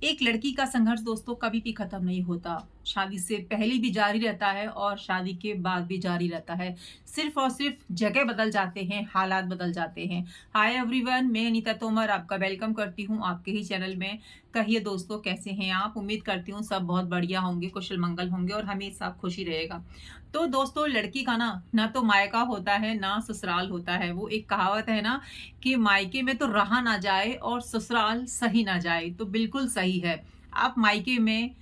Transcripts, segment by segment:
एक लड़की का संघर्ष दोस्तों कभी भी खत्म नहीं होता। शादी से पहले भी जारी रहता है और शादी के बाद भी जारी रहता है। सिर्फ और सिर्फ जगह बदल जाते हैं, हालात बदल जाते हैं। हाय एवरीवन, मैं अनीता तोमर आपका वेलकम करती हूँ आपके ही चैनल में। कहिए दोस्तों, कैसे हैं आप? उम्मीद करती हूँ सब बहुत बढ़िया होंगे, कुशल मंगल होंगे और हमेशा खुशी रहेगा। तो दोस्तों, लड़की का ना ना तो मायका होता है ना ससुराल होता है। वो एक कहावत है ना कि मायके में तो रहा ना जाए और ससुराल सही ना जाए। तो बिल्कुल सही है। आप मायके में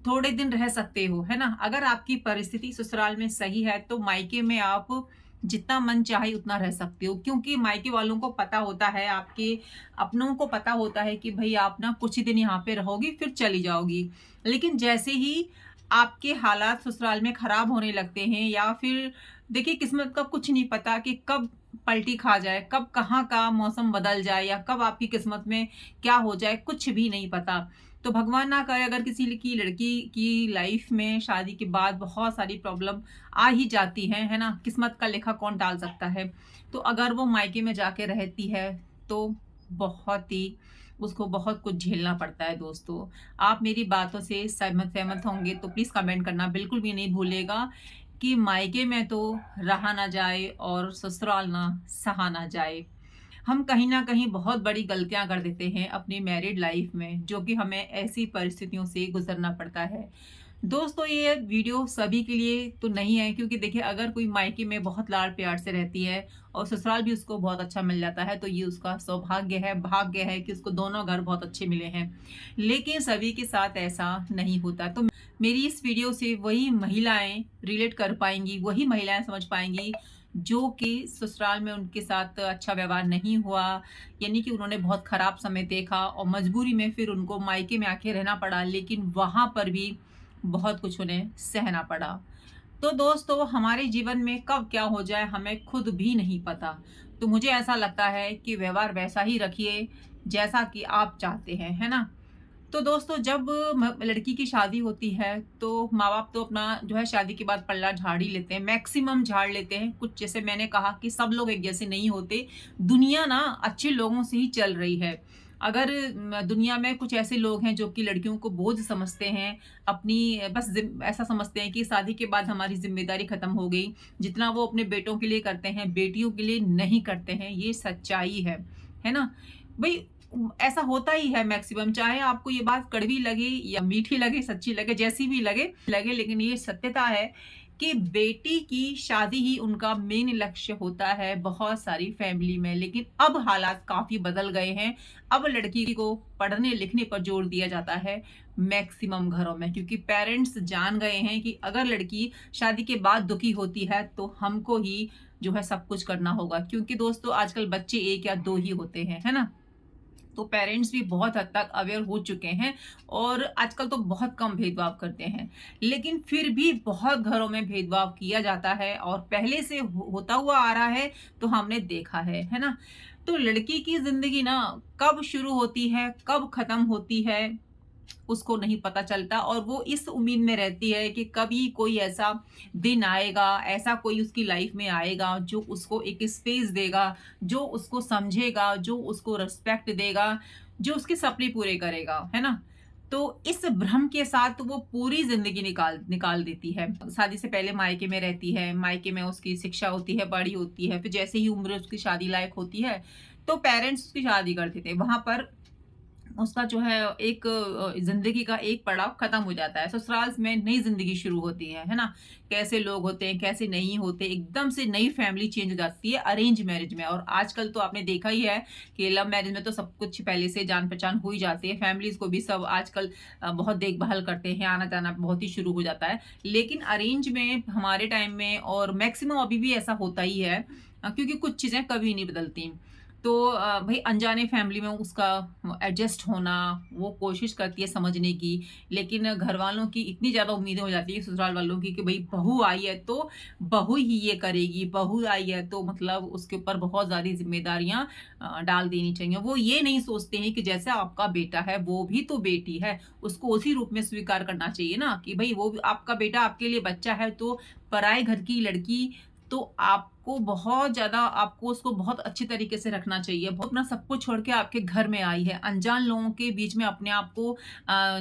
थोड़े दिन रह सकते हो, है ना? अगर आपकी परिस्थिति ससुराल में सही है तो मायके में आप जितना मन चाहे उतना रह सकते हो, क्योंकि मायके वालों को पता होता है, आपके अपनों को पता होता है कि भई आप ना कुछ ही दिन यहाँ पे रहोगी फिर चली जाओगी। लेकिन जैसे ही आपके हालात ससुराल में खराब होने लगते हैं या फिर देखिए, किस्मत का कुछ नहीं पता कि कब पलटी खा जाए, कब कहाँ का मौसम बदल जाए या कब आपकी किस्मत में क्या हो जाए, कुछ भी नहीं पता। तो भगवान ना करे, अगर किसी की लड़की की लाइफ में शादी के बाद बहुत सारी प्रॉब्लम आ ही जाती हैं, है ना? किस्मत का लेखा कौन टाल सकता है? तो अगर वो मायके में जाके रहती है, तो बहुत ही उसको बहुत कुछ झेलना पड़ता है दोस्तों। आप मेरी बातों से सहमत सहमत होंगे तो प्लीज़ कमेंट करना बिल्कुल भी नहीं भूलिएगा कि मायके में तो रहा ना जाए और ससुराल ना सहा ना जाए। हम कहीं न कहीं बहुत बड़ी गलतियाँ कर देते हैं अपनी मैरिड लाइफ में, जो कि हमें ऐसी परिस्थितियों से गुज़रना पड़ता है। दोस्तों, ये वीडियो सभी के लिए तो नहीं है, क्योंकि देखिए, अगर कोई मायके में बहुत लाड़-प्यार से रहती है और ससुराल भी उसको बहुत अच्छा मिल जाता है, तो ये उसका सौभाग्य है, भाग्य है कि उसको दोनों घर बहुत अच्छे मिले हैं। लेकिन सभी के साथ ऐसा नहीं होता। तो मेरी इस वीडियो से वही महिलाएँ रिलेट कर पाएँगी, वही महिलाएँ समझ पाएँगी जो कि ससुराल में उनके साथ अच्छा व्यवहार नहीं हुआ, यानी कि उन्होंने बहुत खराब समय देखा और मजबूरी में फिर उनको मायके में आके रहना पड़ा, लेकिन वहाँ पर भी बहुत कुछ उन्हें सहना पड़ा। तो दोस्तों, हमारे जीवन में कब क्या हो जाए हमें खुद भी नहीं पता। तो मुझे ऐसा लगता है कि व्यवहार वैसा ही रखिए जैसा कि आप चाहते हैं, है ना? तो दोस्तों, जब लड़की की शादी होती है तो माँ-बाप तो अपना जो है शादी के बाद पल्ला झाड़ ही लेते हैं, मैक्सिमम झाड़ लेते हैं। कुछ, जैसे मैंने कहा कि सब लोग एक जैसे नहीं होते। दुनिया ना अच्छे लोगों से ही चल रही है। अगर दुनिया में कुछ ऐसे लोग हैं जो कि लड़कियों को बोझ समझते हैं, अपनी बस ऐसा समझते हैं कि शादी के बाद हमारी ज़िम्मेदारी खत्म हो गई। जितना वो अपने बेटों के लिए करते हैं, बेटियों के लिए नहीं करते हैं, ये सच्चाई है। है ना? भई, ऐसा होता ही है मैक्सिमम, चाहे आपको ये बात कड़वी लगे या मीठी लगे, सच्ची लगे, जैसी भी लगे, लेकिन ये सत्यता है कि बेटी की शादी ही उनका मेन लक्ष्य होता है बहुत सारी फैमिली में। लेकिन अब हालात काफ़ी बदल गए हैं। अब लड़की को पढ़ने-लिखने पर जोर दिया जाता है मैक्सिमम घरों में, क्योंकि पेरेंट्स जान गए हैं कि अगर लड़की शादी के बाद दुखी होती है, तो हमको ही जो है सब कुछ करना होगा। क्योंकि दोस्तों, आजकल बच्चे 1 या 2 ही होते हैं, है ना? तो पेरेंट्स भी बहुत हद तक अवेयर हो चुके हैं और आजकल तो बहुत कम भेदभाव करते हैं। लेकिन फिर भी बहुत घरों में भेदभाव किया जाता है और पहले से होता हुआ आ रहा है, तो हमने देखा है ना? तो लड़की की ज़िंदगी ना कब शुरू होती है, कब ख़त्म होती है, उसको नहीं पता चलता और वो इस उम्मीद में रहती है कि कभी कोई ऐसा दिन आएगा, ऐसा कोई उसकी लाइफ में आएगा जो उसको एक स्पेस देगा, जो उसको समझेगा, जो उसको रिस्पेक्ट देगा, जो उसके सपने पूरे करेगा, है ना? तो इस भ्रम के साथ वो पूरी ज़िंदगी निकाल निकाल देती है। शादी से पहले मायके में रहती है, मायके में उसकी शिक्षा होती है, बड़ी होती है, फिर जैसे ही उम्र उसकी शादी लायक होती है, तो पेरेंट्स उसकी शादी कर देते हैं। वहाँ पर उसका जो है एक ज़िंदगी का एक पड़ाव खत्म हो जाता है। ससुराल में नई ज़िंदगी शुरू होती है ना? कैसे लोग होते हैं, कैसे नहीं होते, एकदम से नई फैमिली चेंज हो जाती है अरेंज मैरिज में। और आजकल तो आपने देखा ही है कि लव मैरिज में तो सब कुछ पहले से जान-पहचान हो ही जाती है। फैमिलीज़ को भी सब आजकल बहुत देखभाल करते हैं, आना-जाना बहुत ही शुरू हो जाता है। लेकिन अरेंज में हमारे टाइम में और मैक्सिमम अभी भी ऐसा होता ही है, क्योंकि कुछ चीज़ें कभी नहीं बदलती। तो भई अनजाने फैमिली में उसका एडजस्ट होना, वो कोशिश करती है समझने की, लेकिन घरवालों की इतनी ज़्यादा उम्मीदें हो जाती है ससुराल वालों की कि भई बहू आई है तो बहू ही ये करेगी, बहू आई है तो मतलब उसके ऊपर बहुत ज़्यादा ज़िम्मेदारियाँ डाल देनी चाहिए। वो ये नहीं सोचते हैं कि जैसा आपका बेटा है, वो भी तो बेटी है, उसको उसी रूप में स्वीकार करना चाहिए ना कि भई वो भी आपका बेटा आपके लिए बच्चा है, तो पराए घर की लड़की तो आपको बहुत ज़्यादा आपको उसको बहुत अच्छी तरीके से रखना चाहिए। वो अपना सब कुछ छोड़ के आपके घर में आई है, अनजान लोगों के बीच में अपने आप को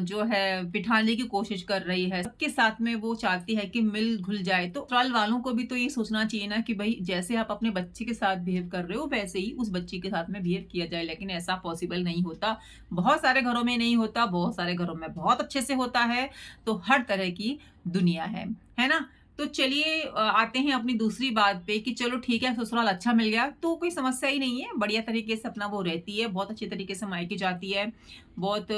जो है बिठाने की कोशिश कर रही है। सबके साथ में वो चाहती है कि मिल-घुल जाए। तो ससुराल वालों को भी तो ये सोचना चाहिए ना कि भई जैसे आप अपने बच्चे के साथ बिहेव कर रहे हो, वैसे ही उस बच्ची के साथ में बिहेव किया जाए। लेकिन ऐसा पॉसिबल नहीं होता। बहुत सारे घरों में नहीं होता, बहुत सारे घरों में बहुत अच्छे से होता है। तो हर तरह की दुनिया है ना? तो चलिए आते हैं अपनी दूसरी बात पे कि चलो ठीक है ससुराल अच्छा मिल गया तो कोई समस्या ही नहीं है, बढ़िया तरीके से अपना वो रहती है, बहुत अच्छे तरीके से मायके जाती है, बहुत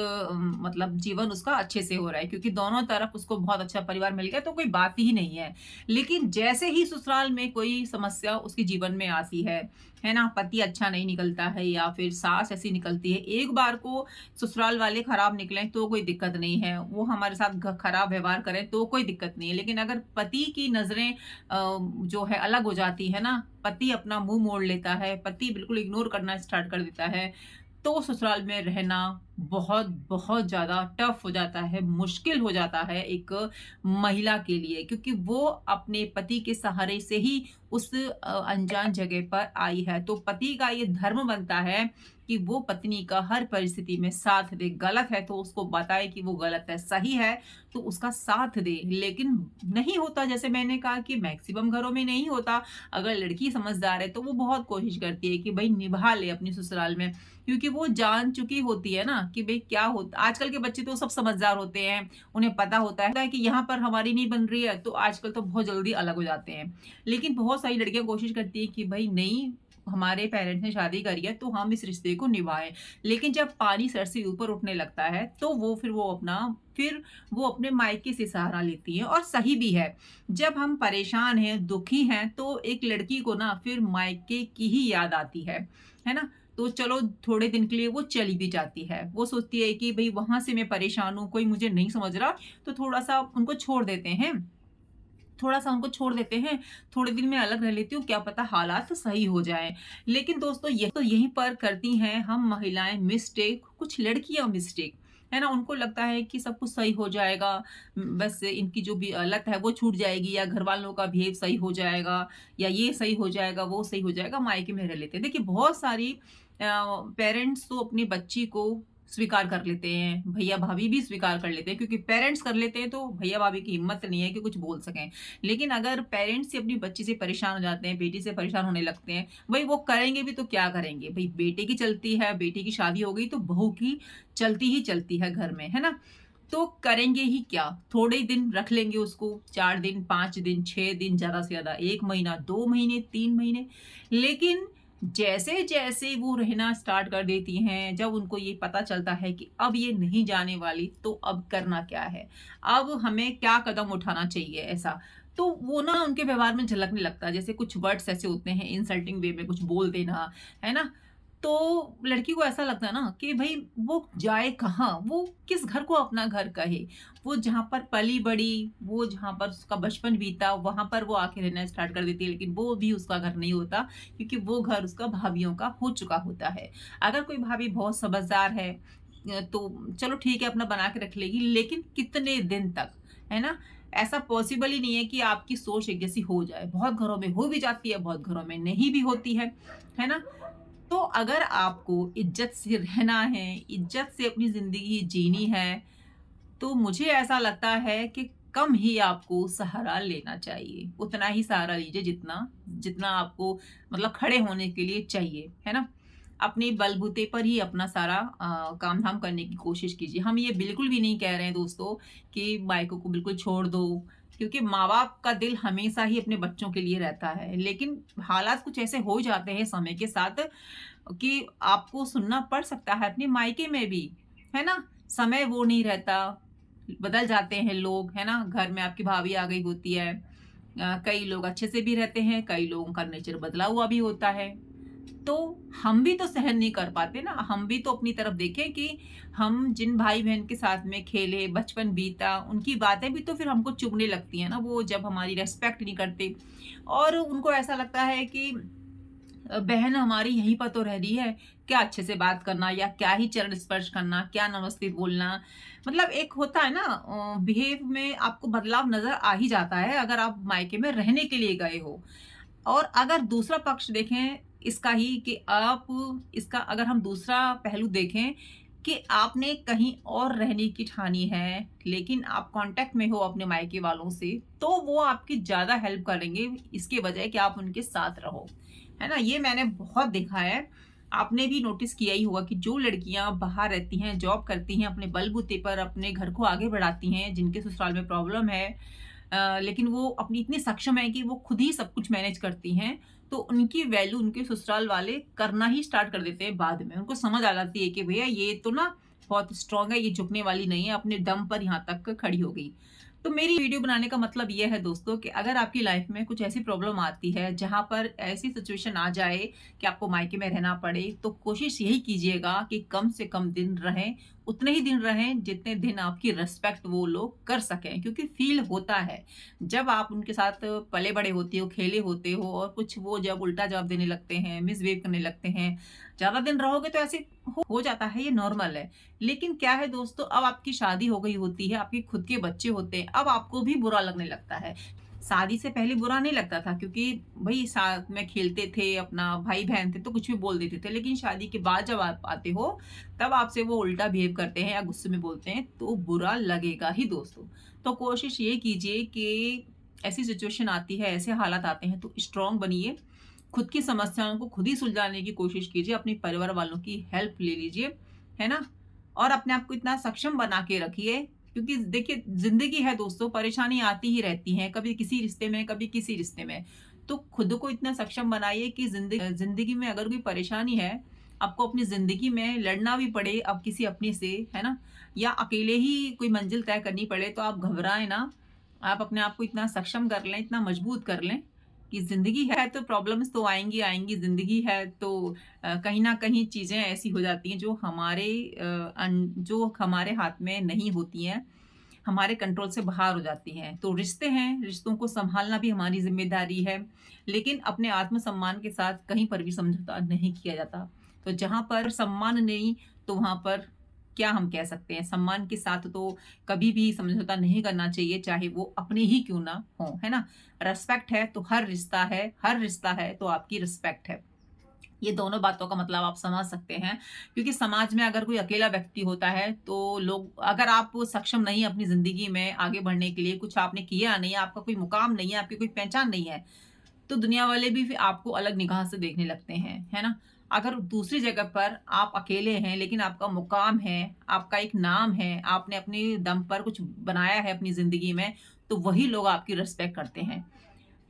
मतलब जीवन उसका अच्छे से हो रहा है क्योंकि दोनों तरफ उसको बहुत अच्छा परिवार मिल गया तो कोई बात ही नहीं है। लेकिन जैसे ही ससुराल में कोई समस्या उसके जीवन में आती है ना? पति अच्छा नहीं निकलता है या फिर सास ऐसी निकलती है, एक बार को ससुराल वाले खराब निकले तो कोई दिक्कत नहीं है, वो हमारे साथ खराब व्यवहार करें तो कोई दिक्कत नहीं है। लेकिन अगर पति की नज़रें जो है अलग हो जाती है ना, पति अपना मुँह मोड़ लेता है, पति बिल्कुल इग्नोर करना स्टार्ट कर देता है, तो ससुराल में रहना बहुत ज़्यादा टफ हो जाता है, मुश्किल हो जाता है एक महिला के लिए क्योंकि वो अपने पति के सहारे से ही उस अनजान जगह पर आई है। तो पति का ये धर्म बनता है कि वो पत्नी का हर परिस्थिति में साथ दे। गलत है तो उसको बताए कि वो गलत है, सही है तो उसका साथ दे। लेकिन नहीं होता जैसे मैंने कहा कि मैक्सिमम घरों में नहीं होता। अगर लड़की समझदार है तो वो बहुत कोशिश करती है कि भई निभा ले अपनी ससुराल में क्योंकि वो जान चुकी होती है ना कि भई क्या होता आजकल के बच्चे तो सब समझदार होते हैं, उन्हें पता होता है कि यहाँ पर हमारी नहीं बन रही है तो आजकल तो बहुत जल्दी अलग हो जाते हैं। लेकिन बहुत सारी लड़कियाँ कोशिश करती हैं कि भई नहीं हमारे पेरेंट्स ने शादी करी है तो हम इस रिश्ते को निभाएँ। लेकिन जब पानी सर से ऊपर उठने लगता है तो फिर वो अपने मायके से सहारा लेती हैं और सही भी है। जब हम परेशान हैं, दुखी हैं तो एक लड़की को ना फिर मायके की ही याद आती है ना? तो चलो थोड़े दिन के लिए वो चली भी जाती है। वो सोचती है कि भई वहाँ से मैं परेशान हूँ, कोई मुझे नहीं समझ रहा तो थोड़ा-सा उनको छोड़ देते हैं। थोड़ा-सा उनको छोड़ देते हैं, थोड़े दिन मैं अलग रह लेती हूँ, क्या पता हालात सही हो जाएँ। लेकिन दोस्तों ये तो यहीं पर करती हैं हम महिलाएँ मिस्टेक, कुछ लड़कियाँ मिस्टेक, है ना? उनको लगता है कि सब कुछ सही हो जाएगा, बस इनकी जो भी लत है वो छूट जाएगी या घरवालों का बिहेव सही हो जाएगा या ये सही हो जाएगा, वो सही हो जाएगा, मायके में रह लेते हैं। देखिए बहुत सारी पेरेंट्स तो अपनी बच्ची को स्वीकार कर लेते हैं, भैया-भाभी भी स्वीकार कर लेते हैं क्योंकि पेरेंट्स कर लेते हैं तो भैया-भाभी की हिम्मत नहीं है कि कुछ बोल सकें। लेकिन अगर पेरेंट्स ही अपनी बच्ची से परेशान हो जाते हैं, बेटी से परेशान होने लगते हैं, भई वो करेंगे भी तो क्या करेंगे? भई बेटे की चलती है, बेटी की शादी हो गई तो बहू की चलती ही चलती है घर में, है ना? तो करेंगे ही क्या? थोड़े ही दिन रख लेंगे उसको, 4 दिन, 5 दिन, 6 दिन, ज़्यादा से ज़्यादा 1 महीना, 2 महीने, 3 महीने। लेकिन जैसे-जैसे वो रहना स्टार्ट कर देती हैं, जब उनको ये पता चलता है कि अब ये नहीं जाने वाली, तो अब करना क्या है? अब हमें क्या कदम उठाना चाहिए ऐसा? तो वो ना उनके व्यवहार में झलकने लगता है। जैसे कुछ वर्ड्स ऐसे होते हैं इंसल्टिंग वे में कुछ बोल देना, है ना? तो लड़की को ऐसा लगता है ना कि भई वो जाए कहाँ? वो किस घर को अपना घर कहे? वो जहाँ पर पली-बड़ी, वो जहाँ पर उसका बचपन बीता, वहाँ पर वो आके रहना स्टार्ट कर देती है, लेकिन वो भी उसका घर नहीं होता क्योंकि वो घर उसका भाभीयों का हो चुका होता है। अगर कोई भाभी बहुत समझदार है तो चलो ठीक है अपना बना के रख लेगी, लेकिन कितने दिन तक, है ना? ऐसा पॉसिबल ही नहीं है कि आपकी सोच एक जैसी हो जाए। बहुत घरों में हो भी जाती है, बहुत घरों में नहीं भी होती है ना? तो अगर आपको इज्जत से रहना है, इज्जत से अपनी ज़िंदगी जीनी है, तो मुझे ऐसा लगता है कि कम ही आपको सहारा लेना चाहिए। उतना ही सहारा लीजिए जितना जितना आपको मतलब खड़े होने के लिए चाहिए, है ना? अपने बलबूते पर ही अपना सारा काम-धाम करने की कोशिश कीजिए। हम ये बिल्कुल भी नहीं कह रहे हैं दोस्तों कि मायकों को बिल्कुल छोड़ दो, क्योंकि माँ-बाप का दिल हमेशा ही अपने बच्चों के लिए रहता है। लेकिन हालात कुछ ऐसे हो जाते हैं समय के साथ कि आपको सुनना पड़ सकता है अपने मायके में भी, है ना? समय वो नहीं रहता, बदल जाते हैं लोग, है ना? घर में आपकी भाभी आ गई होती है। कई लोग अच्छे से भी रहते हैं, कई लोगों का नेचर बदला हुआ भी होता है। तो हम भी तो सहन नहीं कर पाते ना, हम भी तो अपनी तरफ देखें कि हम जिन भाई-बहन के साथ में खेले, बचपन बीता, उनकी बातें भी तो फिर हमको चुभने लगती हैं ना, वो जब हमारी रिस्पेक्ट नहीं करते और उनको ऐसा लगता है कि बहन हमारी यहीं पर तो रह रही है, क्या अच्छे से बात करना या क्या ही चरण स्पर्श करना, क्या नमस्ते बोलना। मतलब एक होता है ना बिहेव में आपको बदलाव नज़र आ ही जाता है अगर आप मायके में रहने के लिए गए हो। और अगर दूसरा पक्ष देखें इसका ही कि आप इसका अगर हम दूसरा पहलू देखें कि आपने कहीं और रहने की ठानी है, लेकिन आप कांटेक्ट में हो अपने मायके वालों से, तो वो आपकी ज़्यादा हेल्प करेंगे इसके बजाय कि आप उनके साथ रहो। है ना? ये मैंने बहुत देखा है। आपने भी नोटिस किया ही होगा कि जो लड़कियाँ बाहर रहती हैं, जॉब करती हैं, अपने बलबूते पर अपने घर को आगे बढ़ाती हैं, जिनके ससुराल में प्रॉब्लम है, लेकिन वो अपनी इतनी सक्षम है कि वो खुद ही सब कुछ मैनेज करती हैं, तो उनकी वैल्यू उनके ससुराल वाले करना ही स्टार्ट कर देते हैं बाद में। उनको समझ आ जाती है कि भैया ये तो ना बहुत स्ट्रॉन्ग है, ये झुकने वाली नहीं है, अपने दम पर यहाँ तक खड़ी हो गई। तो मेरी वीडियो बनाने का मतलब ये है दोस्तों कि अगर आपकी लाइफ में कुछ ऐसी प्रॉब्लम आती है जहाँ पर ऐसी सिचुएशन आ जाए कि आपको मायके में रहना पड़े, तो कोशिश यही कीजिएगा कि कम से कम दिन रहें, उतने ही दिन रहें जितने दिन आपकी रिस्पेक्ट वो लोग कर सकें, क्योंकि फील होता है जब आप उनके साथ पले बड़े होते हो, खेले होते हो और कुछ वो जब उल्टा जवाब देने लगते हैं, मिसबिहेव करने लगते हैं, ज़्यादा दिन रहोगे तो ऐसे हो जाता है, ये नॉर्मल है। लेकिन क्या है दोस्तों, अब आपकी शादी हो गई होती है, आपके खुद के बच्चे होते हैं, अब आपको भी बुरा लगने लगता है। शादी से पहले बुरा नहीं लगता था क्योंकि भई साथ में खेलते थे, अपना भाई-बहन थे तो कुछ भी बोल देते थे। लेकिन शादी के बाद जब आप आते हो, तब आपसे वो उल्टा बिहेव करते हैं या गुस्से में बोलते हैं, तो बुरा लगेगा ही दोस्तों। तो कोशिश ये कीजिए कि ऐसी सिचुएशन आती है, ऐसे हालात आते हैं तो स्ट्रॉन्ग बनिए, खुद की समस्याओं को खुद ही सुलझाने की कोशिश कीजिए, अपने परिवार वालों की हेल्प ले लीजिए, है ना? और अपने आप को इतना सक्षम बना के रखिए, क्योंकि देखिए ज़िंदगी है दोस्तों, परेशानी आती ही रहती हैं, कभी किसी रिश्ते में, कभी किसी रिश्ते में। तो खुद को इतना सक्षम बनाइए कि ज़िंदगी में अगर कोई परेशानी है, आपको अपनी ज़िंदगी में लड़ना भी पड़े अब किसी अपने से, है ना? या अकेले ही कोई मंज़िल तय करनी पड़े, तो आप घबराएँ ना। आप अपने आप को इतना सक्षम कर लें, इतना मजबूत कर लें कि ज़िंदगी है तो प्रॉब्लम्स तो आएँगी, आएँगी। ज़िंदगी है तो कहीं न कहीं चीज़ें ऐसी हो जाती हैं जो हमारे हाथ में नहीं होती हैं, हमारे कंट्रोल से बाहर हो जाती हैं। तो रिश्ते हैं, रिश्तों को सँभालना भी हमारी ज़िम्मेदारी है, लेकिन अपने आत्मसम्मान के साथ कहीं पर भी समझौता नहीं किया जाता। तो जहाँ पर सम्मान नहीं, तो वहाँ पर क्या हम कह सकते हैं? सम्मान के साथ तो कभी भी समझौता नहीं करना चाहिए, चाहे वो अपने ही क्यों ना हों, है ना? रिस्पेक्ट है तो हर रिश्ता है तो आपकी रिस्पेक्ट है। ये दोनों बातों का मतलब आप समझ सकते हैं, क्योंकि समाज में अगर कोई अकेला व्यक्ति होता है तो लोग, अगर आप सक्षम नहीं है अपनी ज़िंदगी में आगे बढ़ने के लिए, कुछ आपने किया नहीं है, आपका कोई मुकाम नहीं है, आपकी कोई पहचान नहीं है, तो दुनिया वाले भी फिर आपको अलग निगाह से देखने लगते हैं, है ना? अगर दूसरी जगह पर आप अकेले हैं लेकिन आपका मुकाम है, आपका एक नाम है, आपने अपने दम पर कुछ बनाया है अपनी ज़िंदगी में, तो वही लोग आपकी रिस्पेक्ट करते हैं।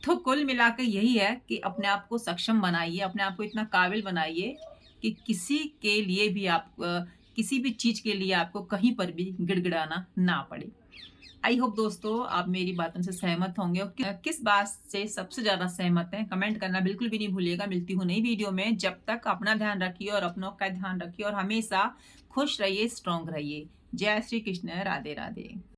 तो कुल मिलाकर यही है कि अपने आप को सक्षम बनाइए, अपने आप को इतना काबिल बनाइए कि किसी के लिए भी किसी भी चीज़ के लिए आपको कहीं पर भी गिड़गिड़ाना ना पड़े। आई होप दोस्तों आप मेरी बातों से सहमत होंगे, और किस बात से सबसे ज़्यादा सहमत हैं, कमेंट करना बिल्कुल भी नहीं भूलिएगा। मिलती हूँ नई वीडियो में, जब तक अपना ध्यान रखिए और अपनों का ध्यान रखिए और हमेशा खुश रहिए, स्ट्रॉन्ग रहिए। जय श्री कृष्ण, राधे राधे।